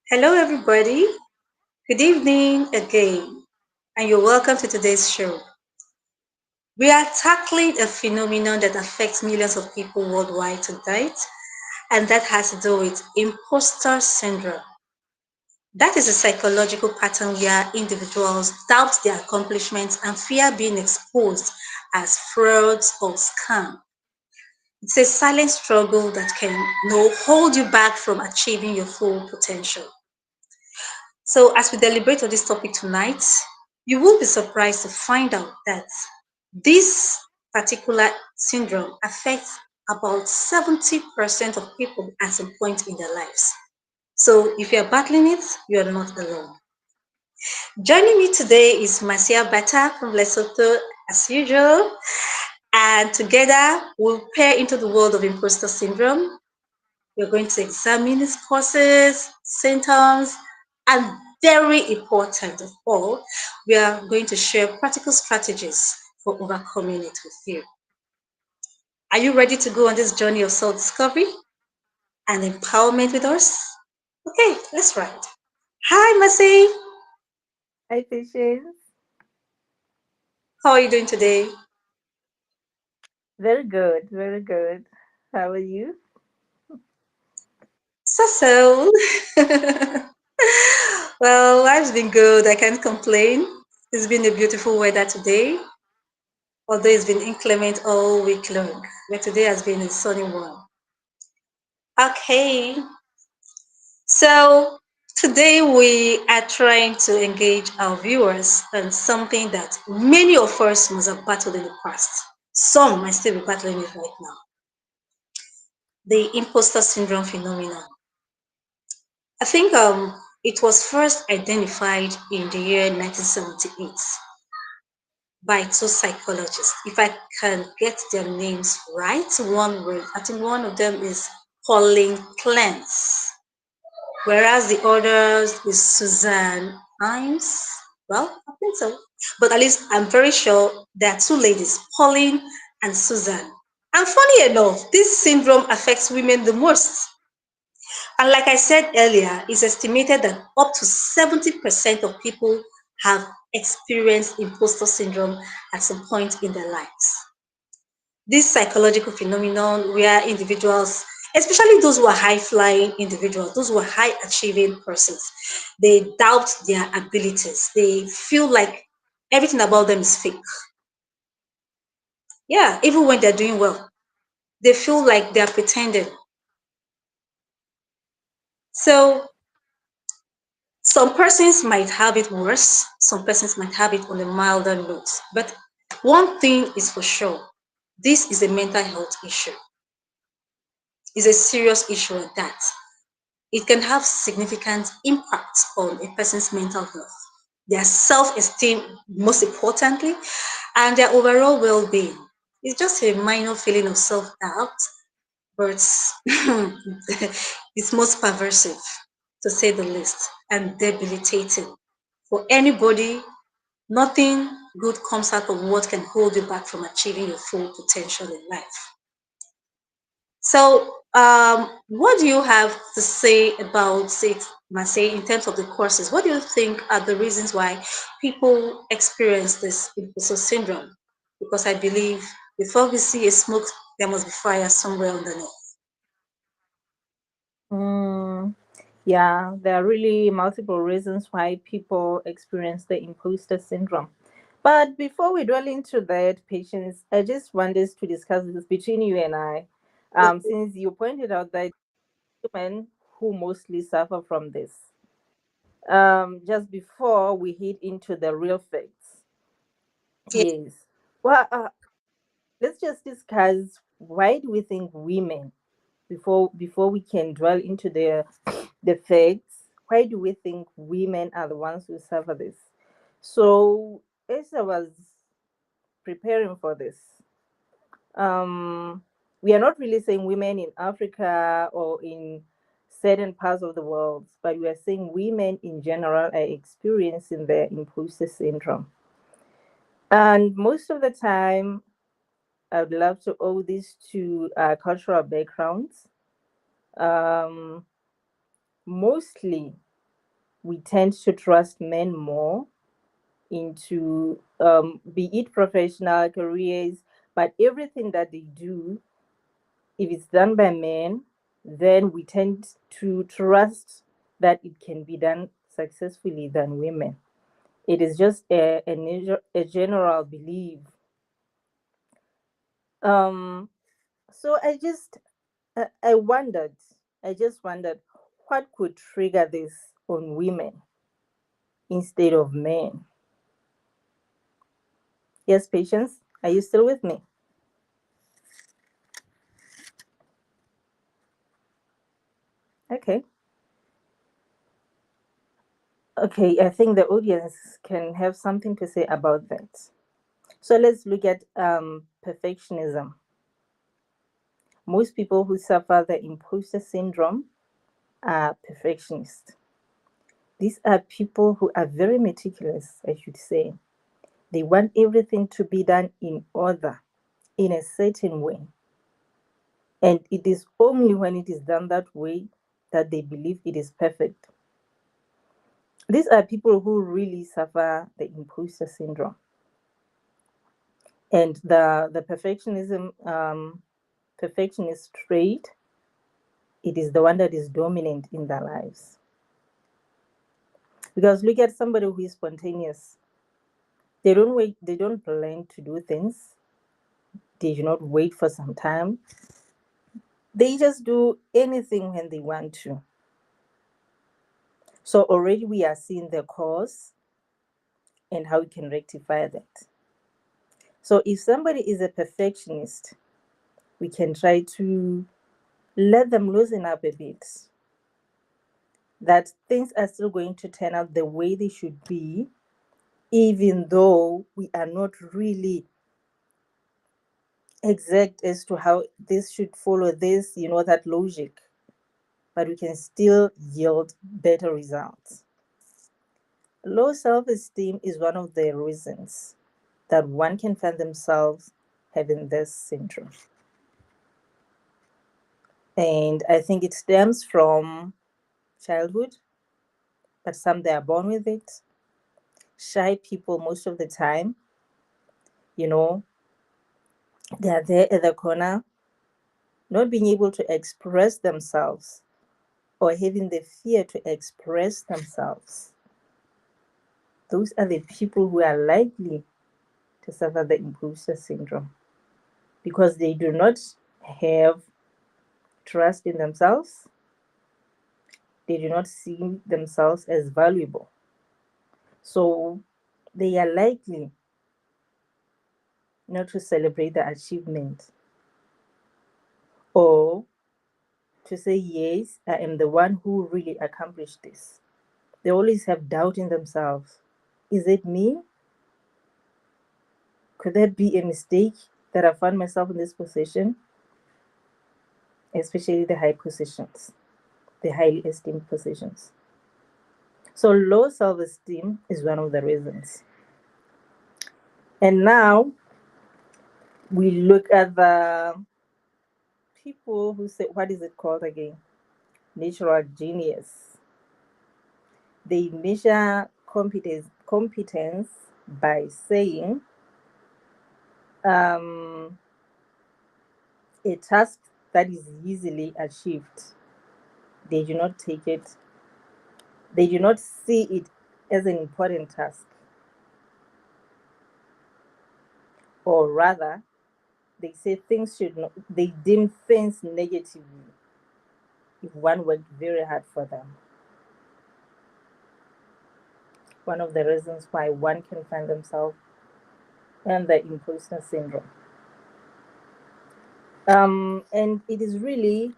Hello, everybody. Good evening again, and you're welcome to today's show. We are tackling a phenomenon that affects millions of people worldwide tonight, and that has to do with imposter syndrome. That is a psychological pattern where individuals doubt their accomplishments and fear being exposed as frauds or scam. It's a silent struggle that can hold you back from achieving your full potential. So, as we deliberate on this topic tonight, you will be surprised to find out that this particular syndrome affects about 70% of people at some point in their lives. So, if you're battling it, you're not alone. Joining me today is Marcia Bata from Lesotho, as usual, and together we'll pair into the world of imposter syndrome. We're going to examine its causes, symptoms, and very important of all, we are going to share practical strategies for overcoming it with you. Are you ready to go on this journey of self discovery and empowerment with us? Okay, let's ride. Hi, Mercy. Hi, Patience. How are you doing today? Very good, very good. How are you? So. Well, life's been good. I can't complain. It's been a beautiful weather today, although it's been inclement all week long. But today has been a sunny one. Okay, so today we are trying to engage our viewers on something that many of us must have battled in the past. Some might still be battling it right now. The imposter syndrome phenomenon. I think it was first identified in the year 1978 by two psychologists. If I can get their names right, I think one of them is Pauline Clance, whereas the others is Suzanne Imes. Well, I think so. But at least I'm very sure there are two ladies, Pauline and Suzanne. And funny enough, this syndrome affects women the most. And like I said earlier, it's estimated that up to 70% of people have experienced imposter syndrome at some point in their lives. This psychological phenomenon where individuals, especially those who are high flying individuals, those who are high achieving persons, they doubt their abilities. They feel like everything about them is fake. Yeah, even when they're doing well, they feel like they're pretending. So some persons might have it worse, some persons might have it on a milder note. But one thing is for sure, this is a mental health issue. It's a serious issue at that. It can have significant impact on a person's mental health, their self-esteem, most importantly, and their overall well-being. It's just a minor feeling of self-doubt, but it's most pervasive, to say the least, and debilitating. For anybody, nothing good comes out of what can hold you back from achieving your full potential in life. So, what do you have to say about it, Masay, in terms of the courses? What do you think are the reasons why people experience this imposter syndrome? Because I believe before we see a smoke, there must be fire somewhere underneath. Mm, yeah, there are really multiple reasons why people experience the imposter syndrome. But before we dwell into that, Patience, I just want us to discuss this between you and I. Since you pointed out that women who mostly suffer from this. Just before we hit into the real facts. Yeah. Yes. Well, let's just discuss why do we think women before we can dwell into the facts, why do we think women are the ones who suffer this? So as I was preparing for this, um we are not really saying women in Africa or in certain parts of the world, but we are saying women in general are experiencing the imposter syndrome. And most of the time, I would love to owe this to cultural backgrounds. Um, Mostly. we tend to trust men more into be it professional careers, but everything that they do, if it's done by men, then we tend to trust that it can be done successfully than women. It is just a general belief. Um, so I wondered, I just wondered what could trigger this on women instead of men. Yes, Patience, are you still with me? Okay. Okay, I think the audience can have something to say about that. So let's look at perfectionism. Most people who suffer the imposter syndrome are perfectionists. These are people who are very meticulous, I should say. They want everything to be done in order, in a certain way. And it is only when it is done that way that they believe it is perfect. These are people who really suffer the imposter syndrome. And the perfectionist trait, it is the one that is dominant in their lives. Because look at somebody who is spontaneous. They don't wait, they don't plan to do things. They do not wait for some time. They just do anything when they want to. So already we are seeing the cause and how we can rectify that. So if somebody is a perfectionist, we can try to let them loosen up a bit. That things are still going to turn out the way they should be, even though we are not really exact as to how this should follow this, that logic, but we can still yield better results. Low self esteem is one of the reasons that one can find themselves having this syndrome. And I think it stems from childhood, but some they are born with it. Shy people, most of the time, you know, they are there at the corner, not being able to express themselves or having the fear to express themselves. Those are the people who are likely to suffer the imposter syndrome because they do not have trust in themselves. They do not see themselves as valuable. So they are likely not to celebrate the achievement or to say, yes, I am the one who really accomplished this. They always have doubt in themselves. Is it me? Could there be a mistake that I found myself in this position? Especially the high positions, the highly esteemed positions. So low self-esteem is one of the reasons. And now we look at the people who say, what is it called again? Natural genius. They measure competence by saying um, a task that is easily achieved. They do not take it, they do not see it as an important task. Or rather, they say things should not, they deem things negatively if one worked very hard for them. One of the reasons why one can find themselves in the imposter syndrome. And it is really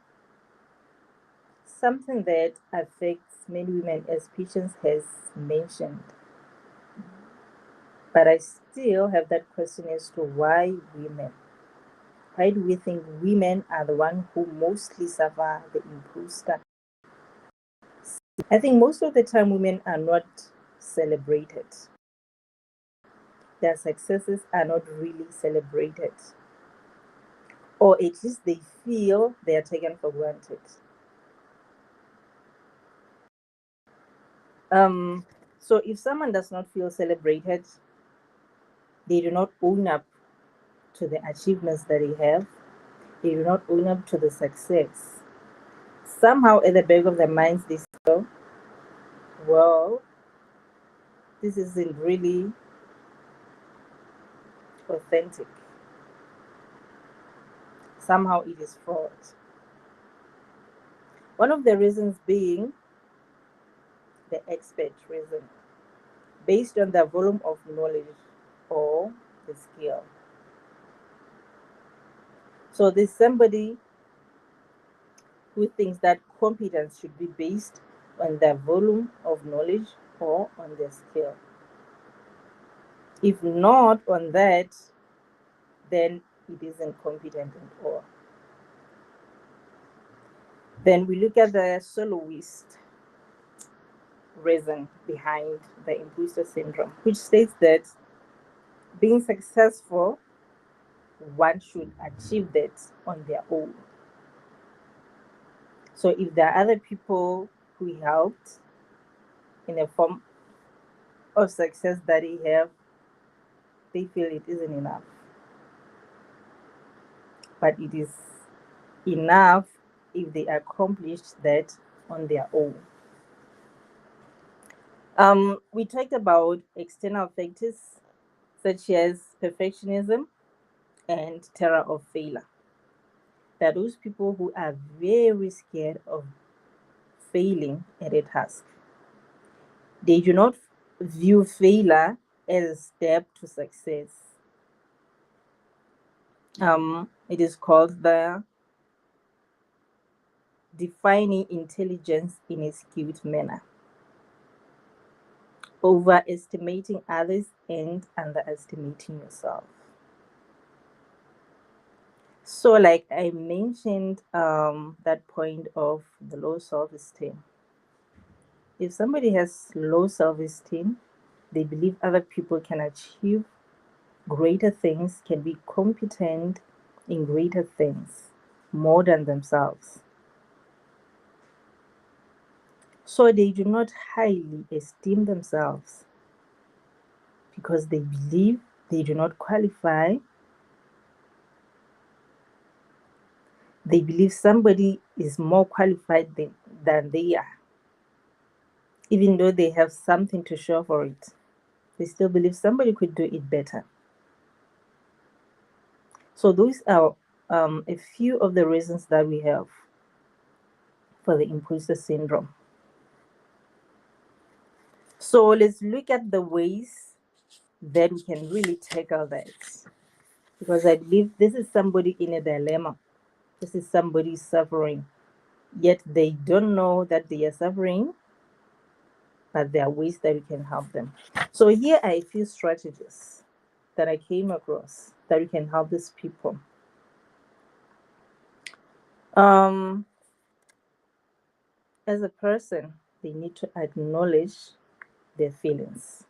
something that affects many women, as Patience has mentioned. But I still have that question as to why women. Why do we think women are the ones who mostly suffer the imposter? I think most of the time women are not celebrated. Their successes are not really celebrated. Or at least they feel they are taken for granted. So if someone does not feel celebrated, they do not own up to the achievements that they have, they do not own up to the success. Somehow at the back of their minds they feel, well, this isn't really authentic. Somehow it is fraud. One of the reasons being the expert reason, based on the volume of knowledge or the skill. So there's somebody who thinks that competence should be based on the volume of knowledge or on their skill. If not on that, then it isn't competent at all. Then we look at the soloist reason behind the imposter syndrome, which states that being successful, one should achieve that on their own. So if there are other people who helped in a form of success that they have, they feel it isn't enough. But it is enough if they accomplish that on their own. We talked about external factors such as perfectionism and terror of failure. There are those people who are very scared of failing at a task. They do not view failure as a step to success. It is called the defining intelligence in a skewed manner, overestimating others and underestimating yourself. So, like I mentioned, that point of the low self esteem. If somebody has low self esteem, they believe other people can achieve greater things, can be competent in greater things more than themselves. So they do not highly esteem themselves because they believe they do not qualify. They believe somebody is more qualified than they are, even though they have something to show for it. They still believe somebody could do it better. So those are a few of the reasons that we have for the imposter syndrome. So let's look at the ways that we can really tackle that. Because I believe this is somebody in a dilemma. This is somebody suffering. Yet they don't know that they are suffering, but there are ways that we can help them. So here are a few strategies that I came across that we can help these people. Um, as a person, they need to acknowledge their feelings.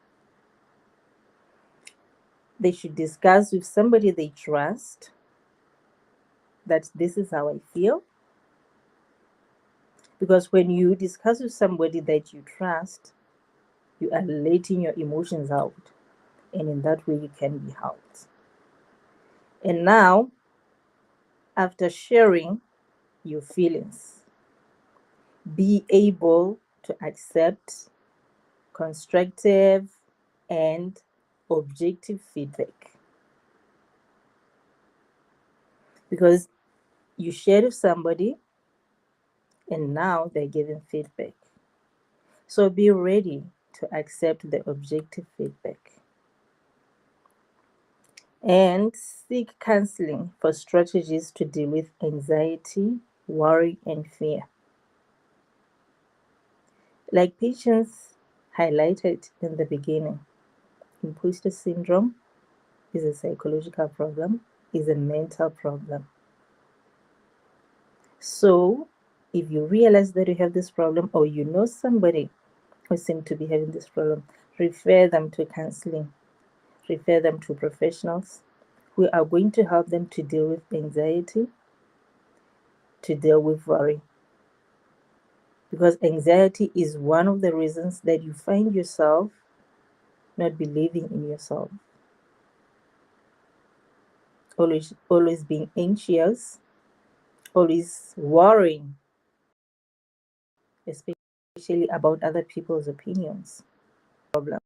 They should discuss with somebody they trust that this is how I feel. Because when you discuss with somebody that you trust, you are letting your emotions out. And in that way, you can be helped. And now, after sharing your feelings, be able to accept constructive and objective feedback. Because you shared with somebody and now they're giving feedback. So be ready to accept the objective feedback. And seek counseling for strategies to deal with anxiety, worry, and fear. Like patients highlighted in the beginning, imposter syndrome is a psychological problem, is a mental problem. So, if you realize that you have this problem or you know somebody who seems to be having this problem, refer them to counseling, refer them to professionals who are going to help them to deal with anxiety, to deal with worry. because anxiety is one of the reasons that you find yourself not believing in yourself, always being anxious, always worrying, especially about other people's opinions. Problem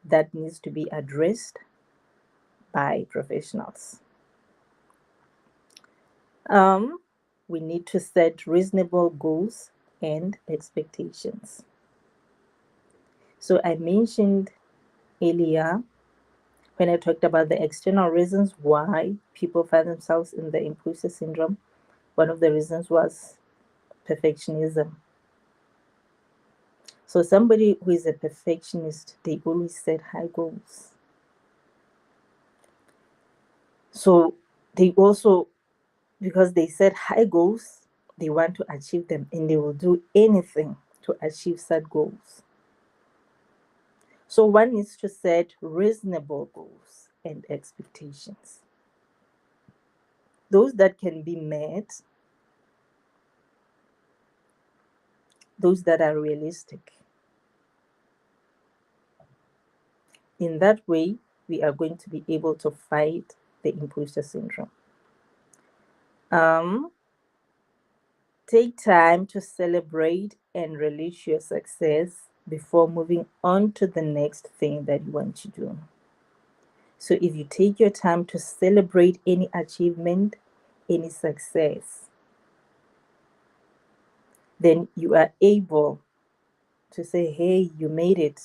that needs to be addressed by professionals. Um, we need to set reasonable goals and expectations. So I mentioned earlier when I talked about the external reasons why people find themselves in the imposter syndrome. One of the reasons was perfectionism. So somebody who is a perfectionist, they always set high goals. So they also, because they set high goals, they want to achieve them and they will do anything to achieve said goals. So one needs to set reasonable goals and expectations. Those that can be met, those that are realistic. In that way, we are going to be able to fight the imposter syndrome. Um, Take time to celebrate and relish your success before moving on to the next thing that you want to do. So, if you take your time to celebrate any achievement, any success, then you are able to say, hey, you made it.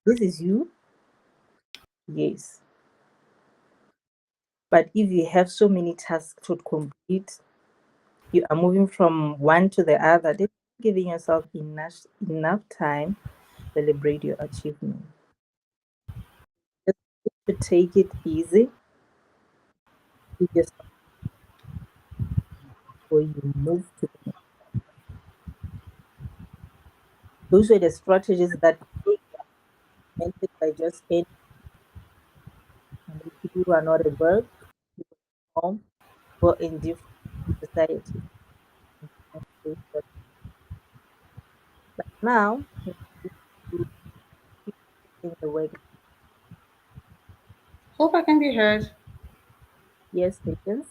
This is you. Yes. But if you have so many tasks to complete, you are moving from one to the other, then giving yourself enough time to celebrate your achievement. Just to take it easy, you just before you move to the next. Those were the strategies that they implemented by just any people who are not at work, people at home, or in different societies. But now, you people in the work, Hope I can be heard. yes, patients.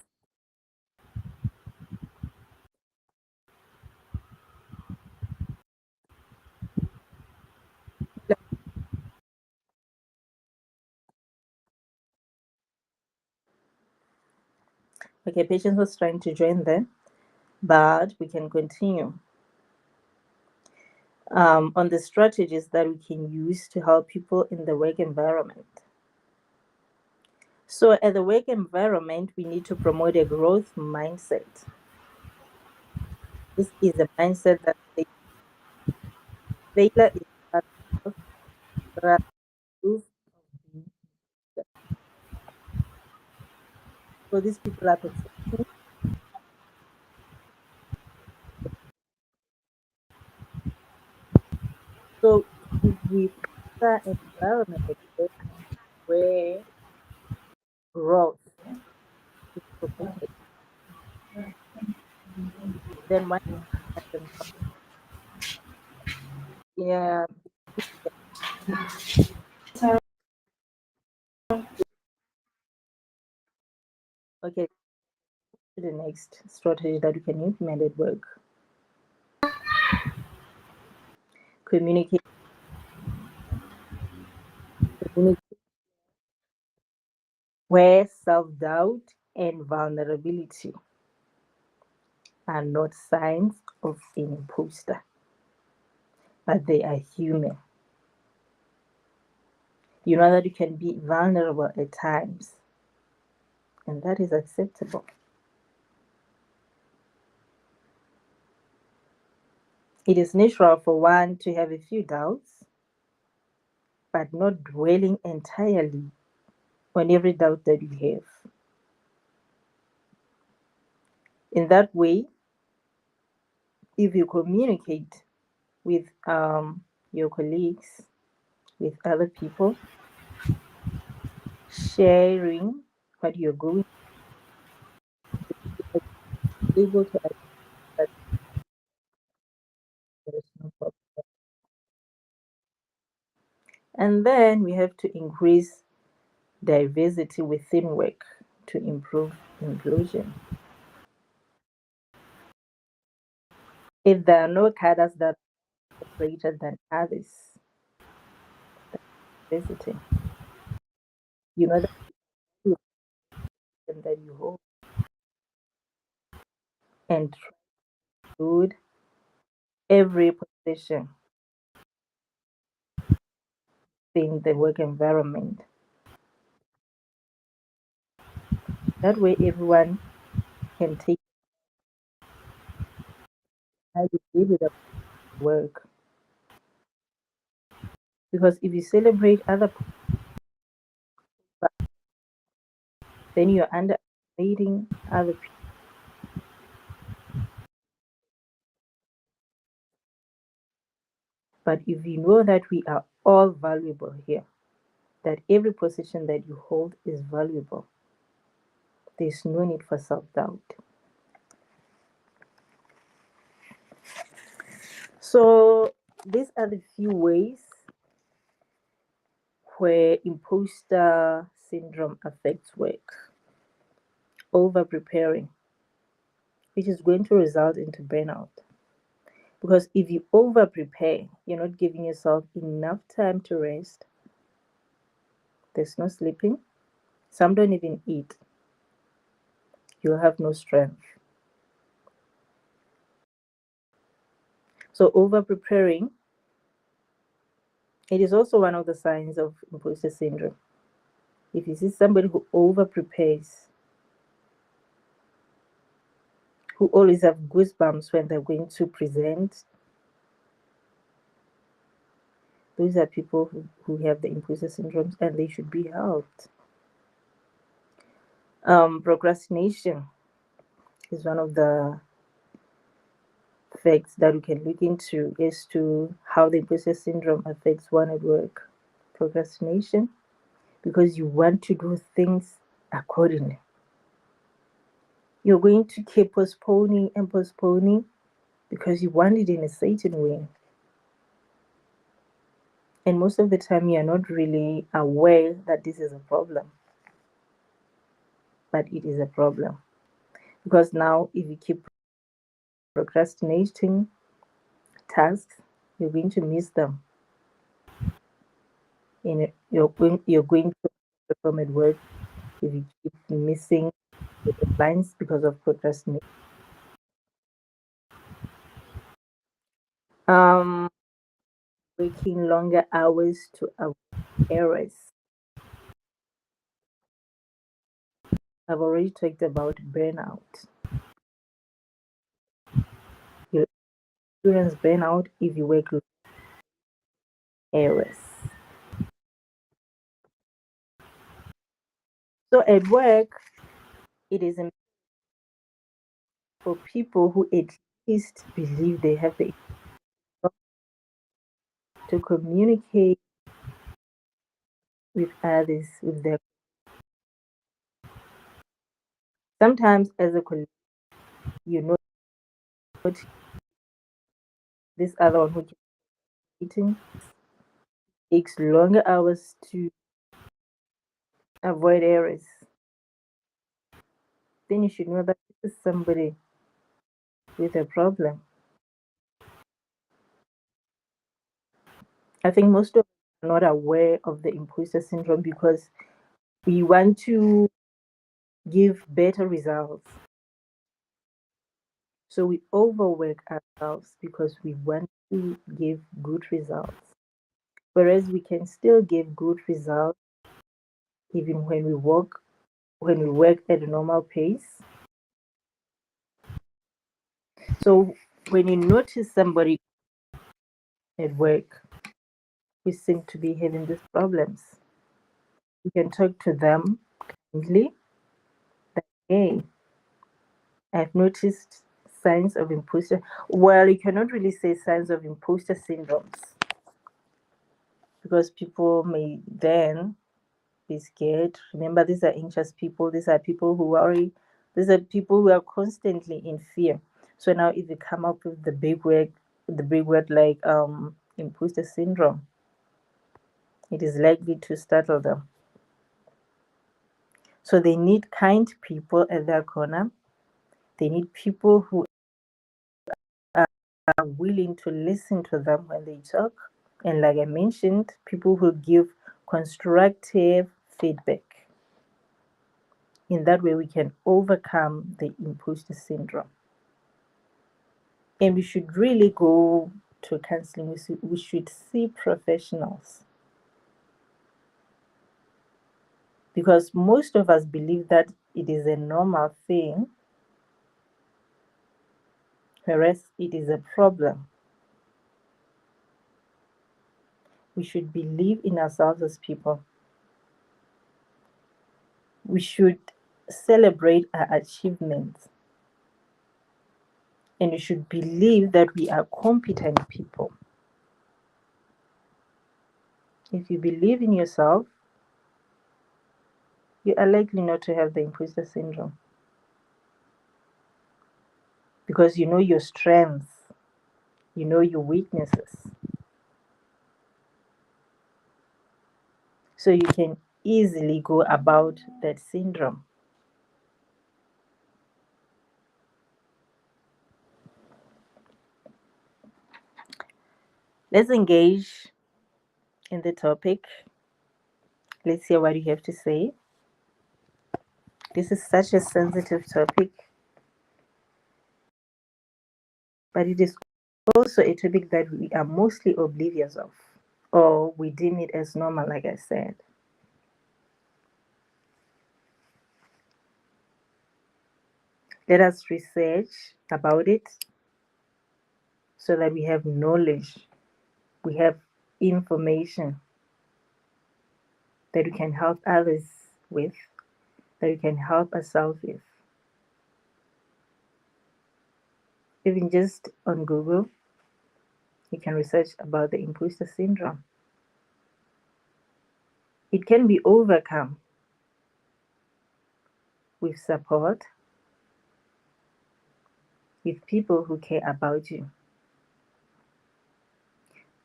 Okay, patients was trying to join there, but we can continue on the strategies that we can use to help people in the work environment. So, at the work environment, we need to promote a growth mindset. This is a mindset that says failure is part of the proof of being success. So, these people are perfectionists. So, if we foster an environment at work where growth is promoted, then one can find themselves, yeah, okay, to the next strategy that we can implement at work. Communicate, communicate where self doubt and vulnerability are not signs of an imposter, but they are human. You know that you can be vulnerable at times, and that is acceptable. It is natural for one to have a few doubts, but not dwelling entirely on every doubt that you have. In that way, if you communicate with your colleagues, with other people, sharing what you're going, able to identify And then we have to increase diversity within work to improve inclusion. If there are no cadres that are greater than others, diversity, you know that you that you hold and include every position in the work environment. That way, everyone can take how to deal with the work. Because if you celebrate other people, then you're underestimating other people. But if you know that we are all valuable here, that every position that you hold is valuable, there's no need for self doubt. So, these are the few ways where imposter syndrome affects work. Over preparing, which is going to result into burnout. Because if you over prepare, you're not giving yourself enough time to rest. There's no sleeping. Some don't even eat. You'll have no strength. So over preparing, it is also one of the signs of imposter syndrome. If you see somebody who over prepares, who always have goosebumps when they're going to present, those are people who have the imposter syndrome and they should be helped. Procrastination is one of the facts that we can look into as to how the imposter syndrome affects one at work. Procrastination, because you want to do things accordingly. You're going to keep postponing and postponing because you want it in a certain way. And most of the time, you're not really aware that this is a problem, but it is a problem. Because now, if you keep procrastinating tasks, you're going to miss them. And you're going to perform at work if you keep missing the deadlines because of procrastination. Um, Working longer hours to avoid errors. I've already talked about burnout. You'll experience burnout if you work long errors. So at work, it is important for people who at least believe they have the ability to communicate with others, with their sometimes as a colleague, you know this other one who keeps eating takes longer hours to avoid errors. Then you should know that this is somebody with a problem. I think most of us are not aware of the imposter syndrome because we want to give better results. So we overwork ourselves because we want to give good results. Whereas we can still give good results even when we work at a normal pace. So when you notice somebody at work who seem to be having these problems, you can talk to them kindly that hey, I've noticed signs of imposter. Well, you cannot really say signs of imposter syndromes because people may then be scared. Remember, these are anxious people. These are people who worry. These are people who are constantly in fear. So now, if you come up with the big word like imposter syndrome, it is likely to startle them. So they need kind people at their corner. They need people who are willing to listen to them when they talk. And like I mentioned, people who give constructive feedback. In that way, we can overcome the imposter syndrome. And we should really go to counseling. We should see professionals, because most of us believe that it is a normal thing, whereas it is a problem. We should believe in ourselves as people. We should celebrate our achievements, and we should believe that we are competent people. If you believe in yourself, you are likely not to have the imposter syndrome, because you know your strengths, you know your weaknesses. So you can easily go about that syndrome. Let's engage in the topic. Let's hear what you have to say. This is such a sensitive topic, but it is also a topic that we are mostly oblivious of, or we deem it as normal, like I said. Let us research about it so that we have knowledge, we have information that we can help others with, that we can help ourselves with. Even just on Google, you can research about the imposter syndrome. It can be overcome with support, with people who care about you.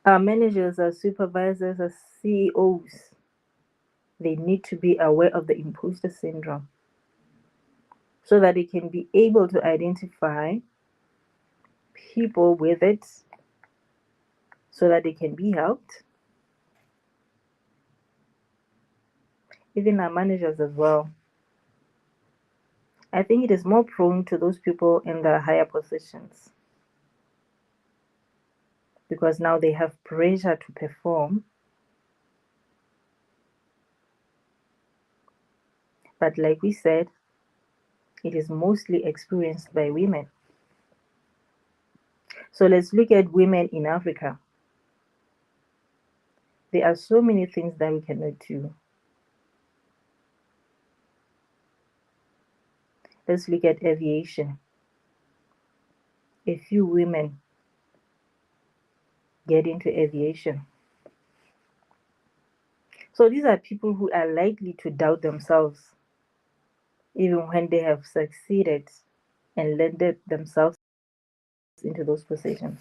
Our managers, our supervisors, our CEOs, they need to be aware of the imposter syndrome so that they can be able to identify people with it so that they can be helped. Even our managers as well. I think it is more prone to those people in the higher positions, because now they have pressure to perform. But like we said, it is mostly experienced by women. So let's look at women in Africa. There are so many things that we cannot do. Let's look at aviation. A few women get into aviation. So these are people who are likely to doubt themselves even when they have succeeded and landed themselves into those positions.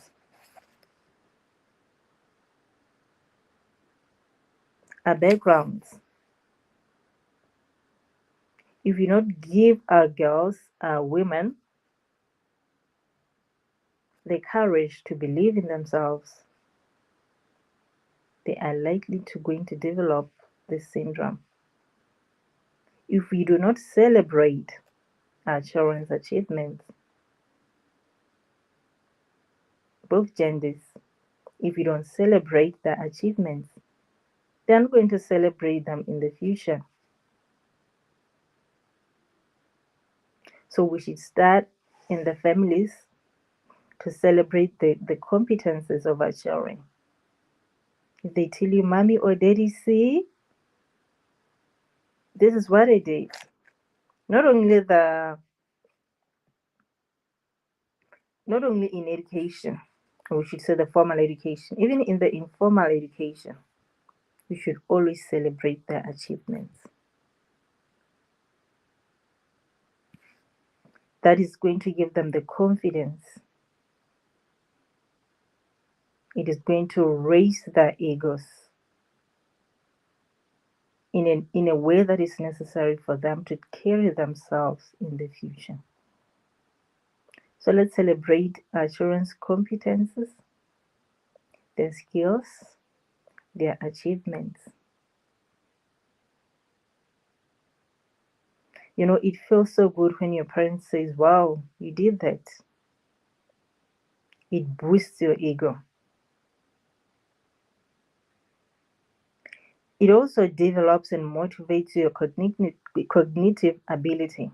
Our backgrounds. If you not give our girls, our women, the courage to believe in themselves, they are likely to going to develop this syndrome. If we do not celebrate our children's achievements, both genders, if we don't celebrate their achievements, they're not going to celebrate them in the future. So we should start in the families to celebrate the competences of our children. If they tell you, mommy or daddy, see, this is what I did. Not only the not only in education, or we should say the formal education, even in the informal education, we should always celebrate their achievements. That is going to give them the confidence. It is going to raise their egos. in a way that is necessary for them to carry themselves in the future. So let's celebrate our children's competences, their skills, their achievements. It feels so good when your parent says, "Wow, you did that." It boosts your ego. It also develops and motivates your cognitive ability,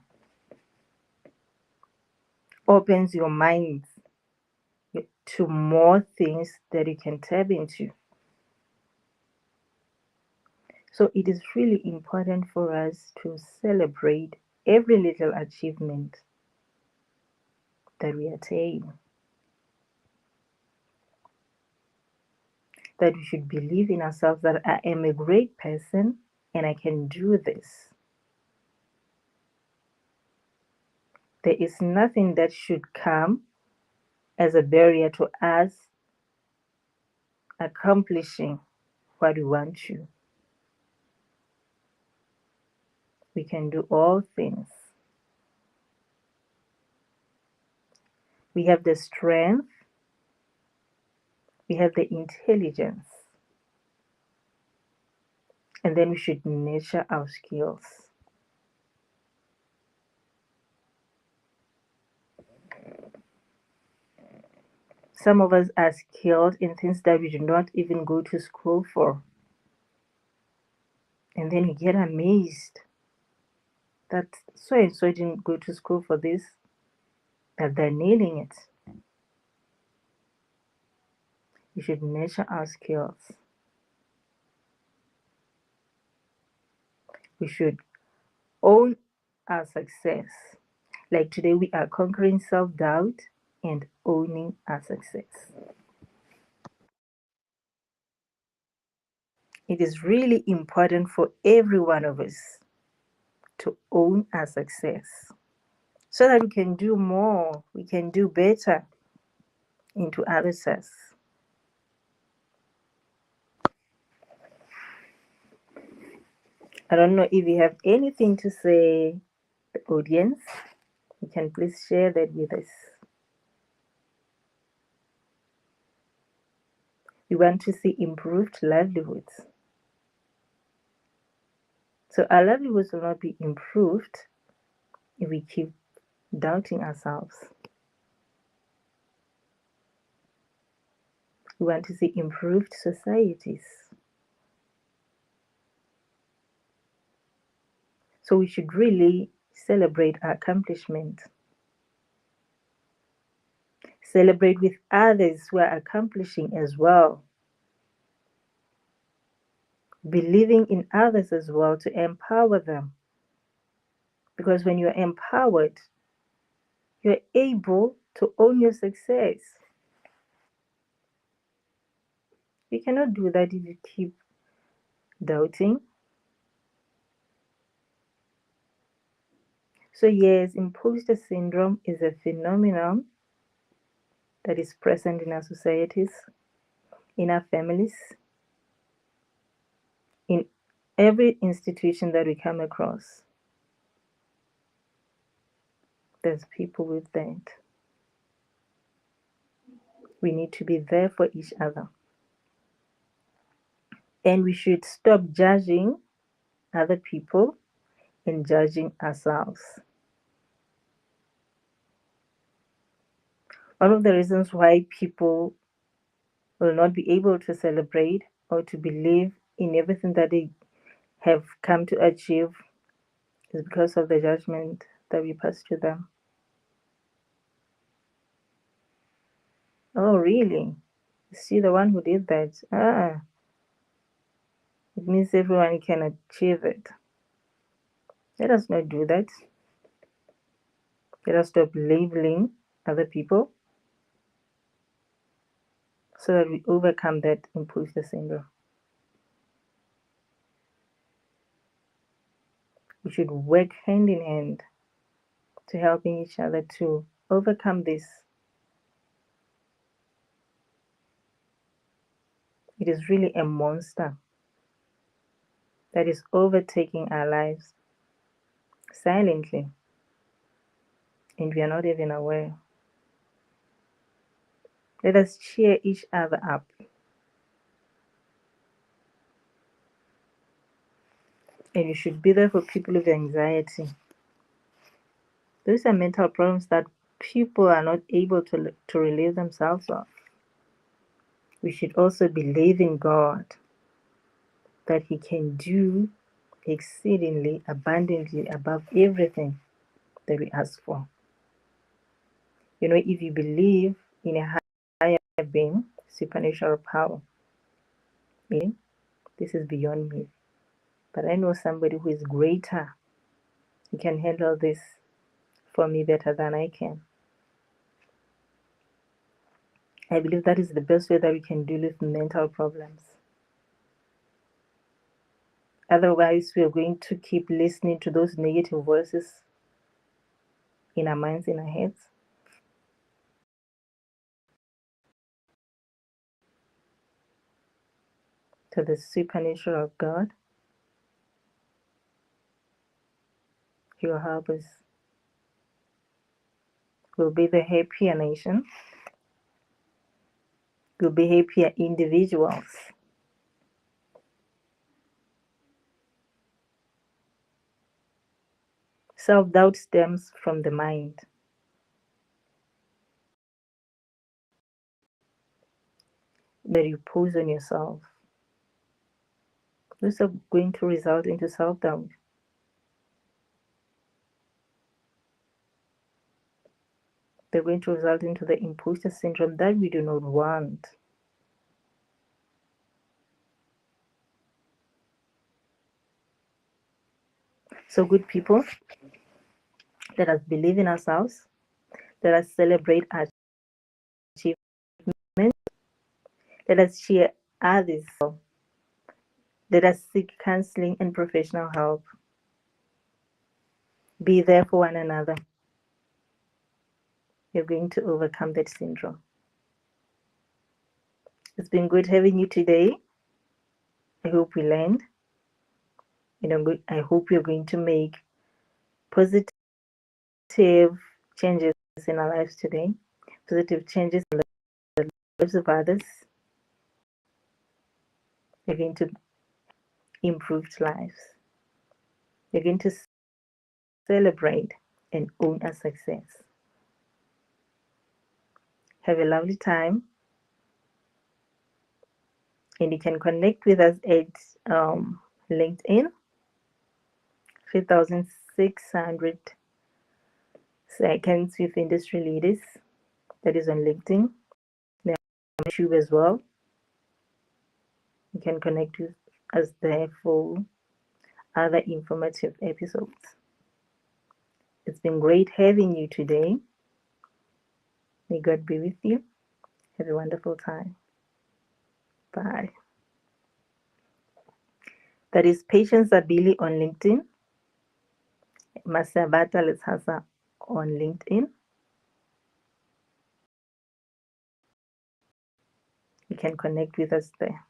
opens your mind to more things that you can tap into. So it is really important for us to celebrate every little achievement that we attain, that we should believe in ourselves that I am a great person and I can do this. There is nothing that should come as a barrier to us accomplishing what we want to. We can do all things. We have the strength, we have the intelligence, and then we should nurture our skills. Some of us are skilled in things that we do not even go to school for. And then you get amazed that so and so didn't go to school for this, that they're nailing it. We should nurture our skills. We should own our success. Like today, we are conquering self doubt and owning our success. It is really important for every one of us to own our success so that we can do more, we can do better into others. I don't know if you have anything to say, the audience. You can please share that with us. We want to see improved livelihoods. So our livelihoods will not be improved if we keep doubting ourselves. We want to see improved societies. So we should really celebrate our accomplishment. Celebrate with others who are accomplishing as well. Believing in others as well to empower them. Because when you're empowered, you're able to own your success. You cannot do that if you keep doubting. So, yes, imposter syndrome is a phenomenon that is present in our societies, in our families, in every institution that we come across. There's people with that. We need to be there for each other. And we should stop judging other people and judging ourselves. One of the reasons why people will not be able to celebrate or to believe in everything that they have come to achieve is because of the judgment that we pass to them. Oh, really? Is she the one who did that? It means everyone can achieve it. Let us not do that. Let us stop labeling other people so that we overcome that imposter syndrome. We should work hand in hand to helping each other to overcome this. It is really a monster that is overtaking our lives silently, and we are not even aware. Let us cheer each other up. And you should be there for people with anxiety. Those are mental problems that people are not able to relieve themselves of. We should also believe in God that He can do exceedingly abundantly above everything that we ask for. You know, if you believe in a higher being, supernatural power, meaning this is beyond me. But I know somebody who is greater. He can handle this for me better than I can. I believe that is the best way that we can deal with mental problems. Otherwise, we are going to keep listening to those negative voices in our minds, in our heads. To the supernatural of God, He will help us. We'll be the happier nation. We'll be happier individuals. Self-doubt stems from the mind. That you pose on yourself. Those are going to result into self-doubt. They're going to result into the imposter syndrome that we do not want. So good people, let us believe in ourselves. Let us celebrate our achievements. Let us cheer others. Let us seek counseling and professional help. Be there for one another. You're going to overcome that syndrome. It's been good having you today. I hope we learned. I hope you're going to make positive changes in our lives today, positive changes in the lives of others. You're going to improve lives. You're going to celebrate and own a success. Have a lovely time, and you can connect with us at LinkedIn, 3,600 seconds with industry leaders. That is on LinkedIn. Now on YouTube as well. You can connect with us there for other informative episodes. It's been great having you today. May God be with you. Have a wonderful time. Bye. That is Patience Abili on LinkedIn. Masabata Letsasa on LinkedIn. You can connect with us there.